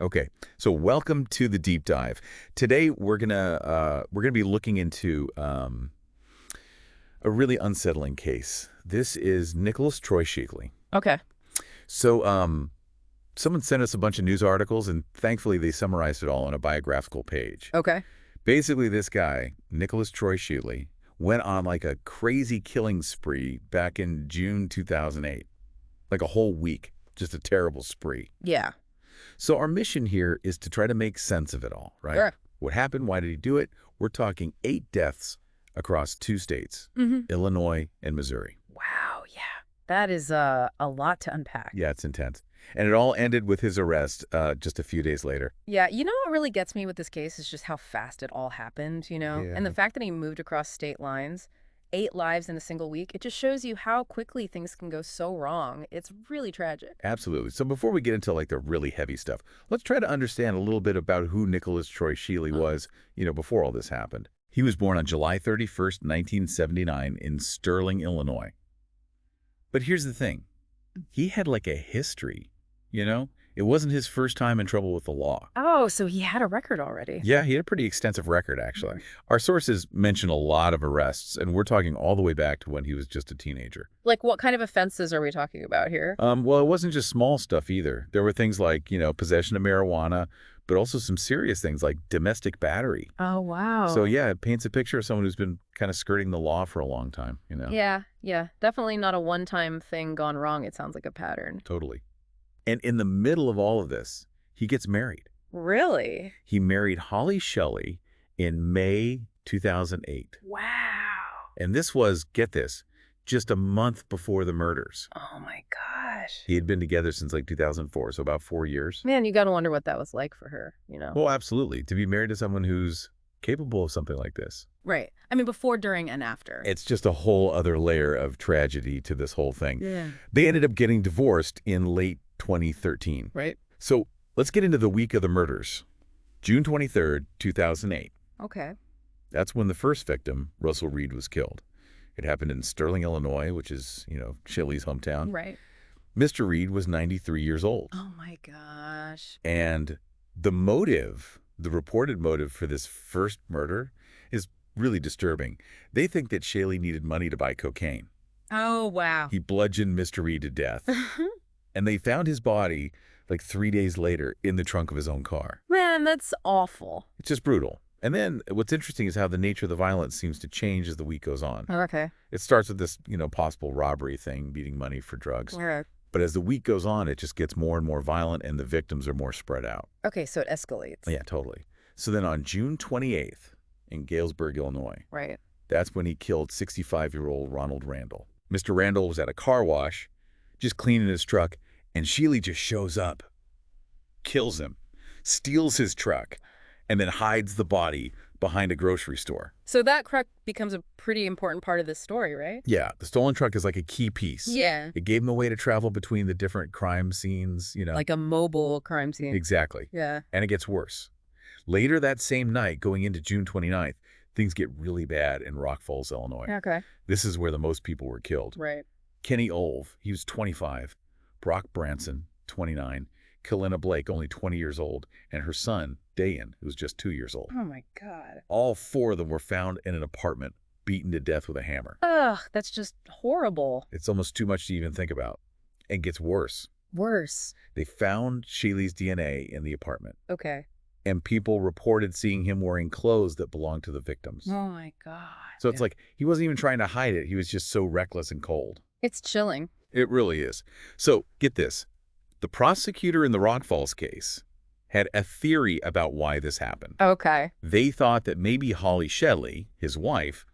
Okay, so welcome to the deep dive. Today we're gonna be looking into a really unsettling case. This is Nicholas Troy Sheley. Okay. So someone sent us a bunch of news articles, and thankfully they summarized it all on a biographical page. Okay. Basically, this guy, Nicholas Troy Sheley, went on like a crazy killing spree back in June 2008, like a whole week, just a terrible spree. Yeah. So our mission here is to try to make sense of it all, right? Sure. What happened? Why did he do it? We're talking 8 deaths across 2 states, Mm-hmm. Illinois and Missouri. Wow. Yeah. That is a lot to unpack. Yeah, it's intense. And it all ended with his arrest just a few days later. Yeah. You know what really gets me with this case is just how fast it all happened, And the Yeah, fact that he moved across state lines, 8 lives in a single week, it just shows you how quickly things can go so wrong. It's really tragic. absolutely. So before we get into like the really heavy stuff, let's try to understand a little bit about who Nicholas Troy Sheley was, before all this happened. He was born on July 31st, 1979 in Sterling, Illinois. But here's the thing. He had like a history, you know? It wasn't his first time in trouble with the law. Oh, so he had a record already. Yeah, he had a pretty extensive record, actually. Our sources mention a lot of arrests, and we're talking all the way back to when he was just a teenager. Like, what kind of offenses are we talking about here? Well, it wasn't just small stuff either. There were things like, possession of marijuana, but also some serious things like domestic battery. Oh, wow. So yeah, it paints a picture of someone who's been kind of skirting the law for a long time. Yeah. Yeah. Definitely not a one-time thing gone wrong. It sounds like a pattern. Totally. And in the middle of all of this, he gets married. Really? He married Holly Shelley in May 2008. Wow. And this was, get this, just a month before the murders. Oh my gosh. He had been together since like 2004, so about 4 years. Man, you gotta wonder what that was like for her. Well, absolutely. To be married to someone who's capable of something like this. Right. I mean, before, during, and after. It's just a whole other layer of tragedy to this whole thing. Yeah. They ended up getting divorced in late 2013. Right. So let's get into the week of the murders. June 23rd, 2008. Okay. That's when the first victim, Russell Reed, was killed. It happened in Sterling, Illinois, which is, Shelley's hometown. Right. Mr. Reed was 93 years old. Oh my gosh. And the motive, the reported motive for this first murder is really disturbing. They think that Sheley needed money to buy cocaine. Oh, wow. He bludgeoned Mr. Reed to death. And they found his body like 3 days later in the trunk of his own car. Man, that's awful. It's just brutal. And then what's interesting is how the nature of the violence seems to change as the week goes on. Okay. It starts with this, possible robbery thing, needing money for drugs. All right. But as the week goes on, it just gets more and more violent and the victims are more spread out. Okay, so it escalates. Yeah, totally. So then on June 28th in Galesburg, Illinois, Right. that's when he killed 65-year-old Ronald Randall. Mr. Randall was at a car wash, just cleaning his truck, and Sheley just shows up, kills him, steals his truck, and then hides the body behind a grocery store. So that crack becomes a pretty important part of this story, right? Yeah, the stolen truck is like a key piece. Yeah. It gave him a way to travel between the different crime scenes. Like a mobile crime scene. Exactly. Yeah. And it gets worse. Later that same night, going into June 29th, things get really bad in Rock Falls, Illinois. Okay. This is where the most people were killed. Right. Kenny Olve, he was 25. Brock Branson, 29. Kalina Blake, only 20 years old. And her son, Dayan, who was just 2 years old. Oh my God. All 4 of them were found in an apartment, beaten to death with a hammer. Ugh, that's just horrible. It's almost too much to even think about. And gets worse. Worse. They found Sheley's DNA in the apartment. Okay. And people reported seeing him wearing clothes that belonged to the victims. Oh my God. So it's like he wasn't even trying to hide it. He was just so reckless and cold. It's chilling. It really is. So get this. The prosecutor in the Rock Falls case had a theory about why this happened. Okay. They thought that maybe Holly Shelley, his wife,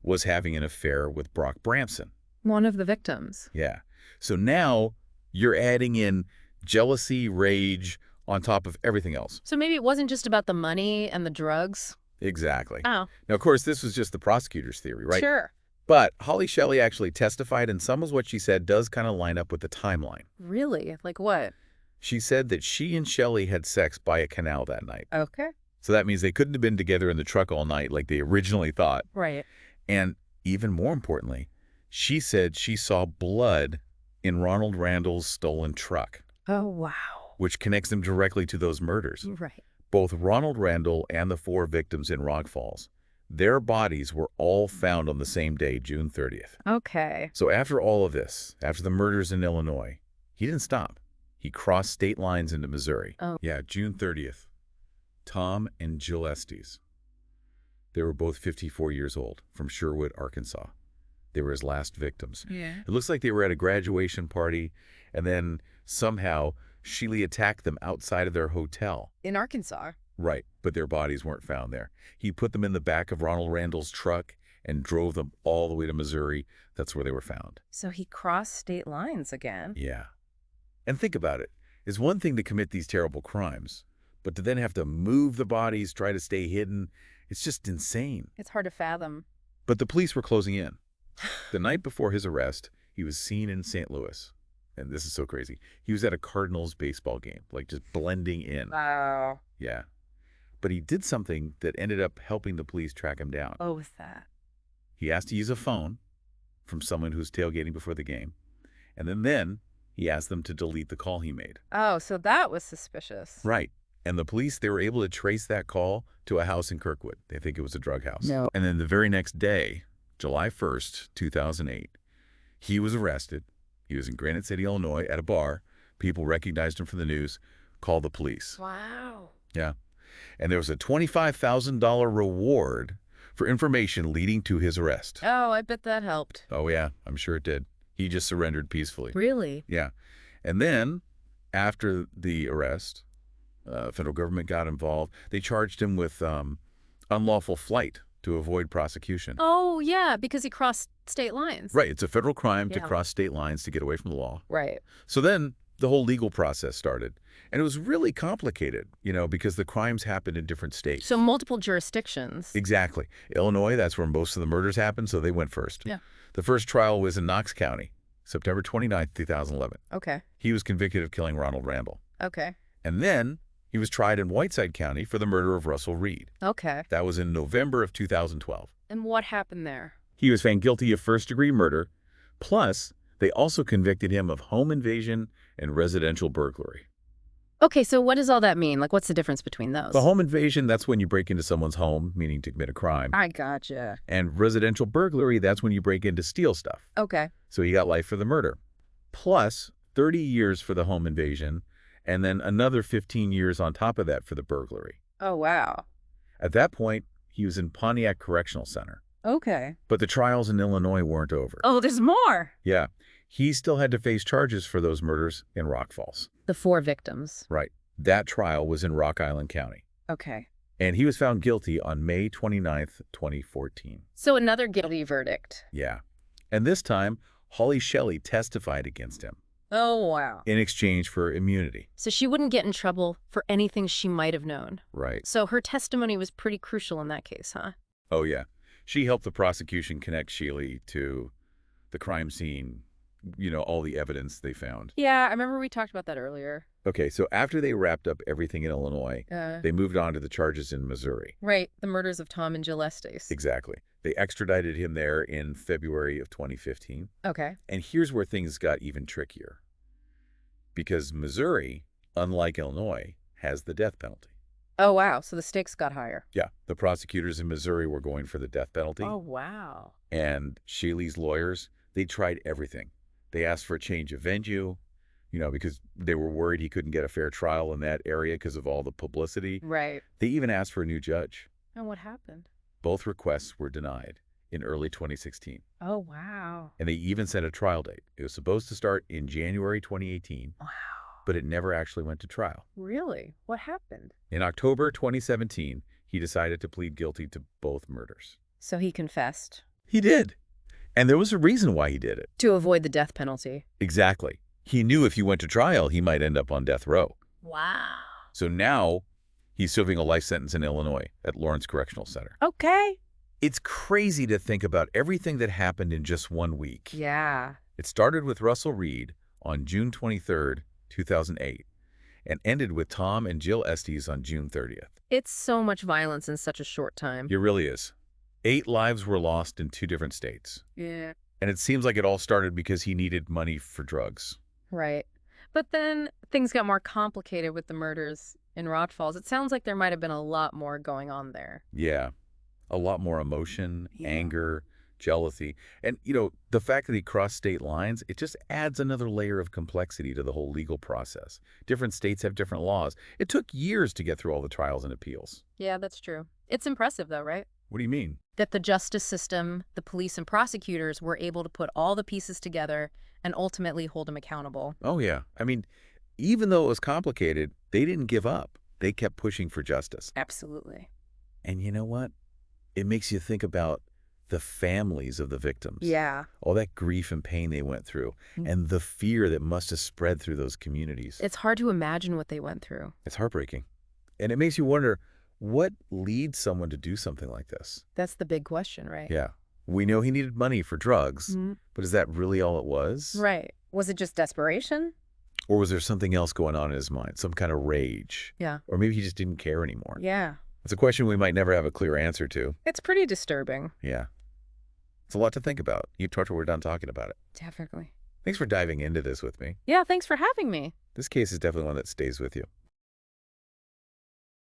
was having an affair with Brock Branson. One of the victims. Yeah. So now you're adding in jealousy, rage, on top of everything else. So maybe it wasn't just about the money and the drugs. Exactly. Oh. Now, of course, this was just the prosecutor's theory, right? Sure. But Holly Shelley actually testified, and some of what she said does kind of line up with the timeline. Really? Like what? She said that she and Shelley had sex by a canal that night. Okay. So that means they couldn't have been together in the truck all night like they originally thought. Right. And even more importantly, she said she saw blood in Ronald Randall's stolen truck. Oh, wow. which connects them directly to those murders. Right. Both Ronald Randall and the 4 victims in Rock Falls, their bodies were all found on the same day, June 30th. Okay. So after all of this, after the murders in Illinois, he didn't stop. He crossed state lines into Missouri. Oh. Yeah, June 30th. Tom and Jill Estes. They were both 54 years old, from Sherwood, Arkansas. They were his last victims. Yeah. It looks like they were at a graduation party, and then somehow Sheley attacked them outside of their hotel. In Arkansas? Right, but their bodies weren't found there. He put them in the back of Ronald Randall's truck and drove them all the way to Missouri. That's where they were found. So he crossed state lines again. Yeah. And think about it. It's one thing to commit these terrible crimes, but to then have to move the bodies, try to stay hidden, it's just insane. It's hard to fathom. But the police were closing in. The night before his arrest, he was seen in St. Louis. And this is so crazy. He was at a Cardinals baseball game, like just blending in. Wow. Yeah. But he did something that ended up helping the police track him down. What was that? He asked to use a phone from someone who was tailgating before the game. And then he asked them to delete the call he made. Oh, so that was suspicious. Right. And the police, they were able to trace that call to a house in Kirkwood. They think it was a drug house. No. And then the very next day, July 1st, 2008, he was arrested. He was in Granite City, Illinois, at a bar. People recognized him from the news, called the police. Wow. Yeah. And there was a $25,000 reward for information leading to his arrest. Oh, I bet that helped. Oh, yeah, I'm sure it did. He just surrendered peacefully. Really? Yeah. And then, after the arrest, federal government got involved. They charged him with unlawful flight to avoid prosecution. Oh, yeah, because he crossed state lines. Right. It's a federal crime to Yeah. cross state lines to get away from the law. Right. So then the whole legal process started. And it was really complicated, because the crimes happened in different states. So multiple jurisdictions. Exactly. Illinois, that's where most of the murders happened, so they went first. Yeah. The first trial was in Knox County, September 29th, 2011. Okay. He was convicted of killing Ronald Randall. Okay. And then he was tried in Whiteside County for the murder of Russell Reed. Okay. That was in November of 2012. And what happened there? He was found guilty of first-degree murder, plus they also convicted him of home invasion and residential burglary. Okay, so what does all that mean? Like, what's the difference between those? The home invasion, that's when you break into someone's home, meaning to commit a crime. I gotcha. And residential burglary, that's when you break in to steal stuff. Okay. So he got life for the murder, plus 30 years for the home invasion, and then another 15 years on top of that for the burglary. Oh, wow. At that point, he was in Pontiac Correctional Center. Okay. But the trials in Illinois weren't over. Oh, there's more. Yeah. He still had to face charges for those murders in Rock Falls. The 4 victims. Right. That trial was in Rock Island County. Okay. And he was found guilty on May 29th, 2014. So another guilty verdict. Yeah. And this time, Troy Sheley testified against him Oh, wow. in exchange for immunity. So she wouldn't get in trouble for anything she might have known. Right. So her testimony was pretty crucial in that case, huh? Oh, yeah. She helped the prosecution connect Sheley to the crime scene, all the evidence they found. Yeah, I remember we talked about that earlier. Okay, so after they wrapped up everything in Illinois, they moved on to the charges in Missouri. Right, the murders of Tom and Jill Estes. Exactly. They extradited him there in February of 2015. Okay. And here's where things got even trickier. Because Missouri, unlike Illinois, has the death penalty. Oh, wow. So the stakes got higher. Yeah, the prosecutors in Missouri were going for the death penalty. Oh, wow. And Sheley's lawyers, they tried everything. They asked for a change of venue, because they were worried he couldn't get a fair trial in that area because of all the publicity. Right. They even asked for a new judge. And what happened? Both requests were denied in early 2016. Oh, wow. And they even set a trial date. It was supposed to start in January 2018. Wow. But it never actually went to trial. Really? What happened? In October 2017, he decided to plead guilty to both murders. So he confessed. He did. And there was a reason why he did it. To avoid the death penalty. Exactly. He knew if he went to trial, he might end up on death row. Wow. So now he's serving a life sentence in Illinois at Lawrence Correctional Center. Okay. It's crazy to think about everything that happened in just 1 week. Yeah. It started with Russell Reed on June 23rd, 2008, and ended with Tom and Jill Estes on June 30th. It's so much violence in such a short time. It really is. 8 lives were lost in 2 different states. Yeah. And it seems like it all started because he needed money for drugs. Right. But then things got more complicated with the murders in Rock Falls. It sounds like there might have been a lot more going on there. Yeah, a lot more emotion, Yeah. anger, jealousy. And, the fact that he crossed state lines, it just adds another layer of complexity to the whole legal process. Different states have different laws. It took years to get through all the trials and appeals. Yeah, that's true. It's impressive, though, right? What do you mean? That the justice system, the police and prosecutors were able to put all the pieces together and ultimately hold him accountable. Oh, yeah. I mean, even though it was complicated, they didn't give up. They kept pushing for justice. Absolutely. And you know what? It makes you think about the families of the victims. Yeah. All that grief and pain they went through, Mm. and the fear that must have spread through those communities. It's hard to imagine what they went through. It's heartbreaking. And it makes you wonder, what leads someone to do something like this? That's the big question, right? Yeah. We know he needed money for drugs, Mhm. but is that really all it was? Right. Was it just desperation? Or was there something else going on in his mind, some kind of rage? Yeah. Or maybe he just didn't care anymore. Yeah. It's a question we might never have a clear answer to. It's pretty disturbing. Yeah. It's a lot to think about. You talk till we're done talking about it. Definitely. Thanks for diving into this with me. Yeah, thanks for having me. This case is definitely one that stays with you.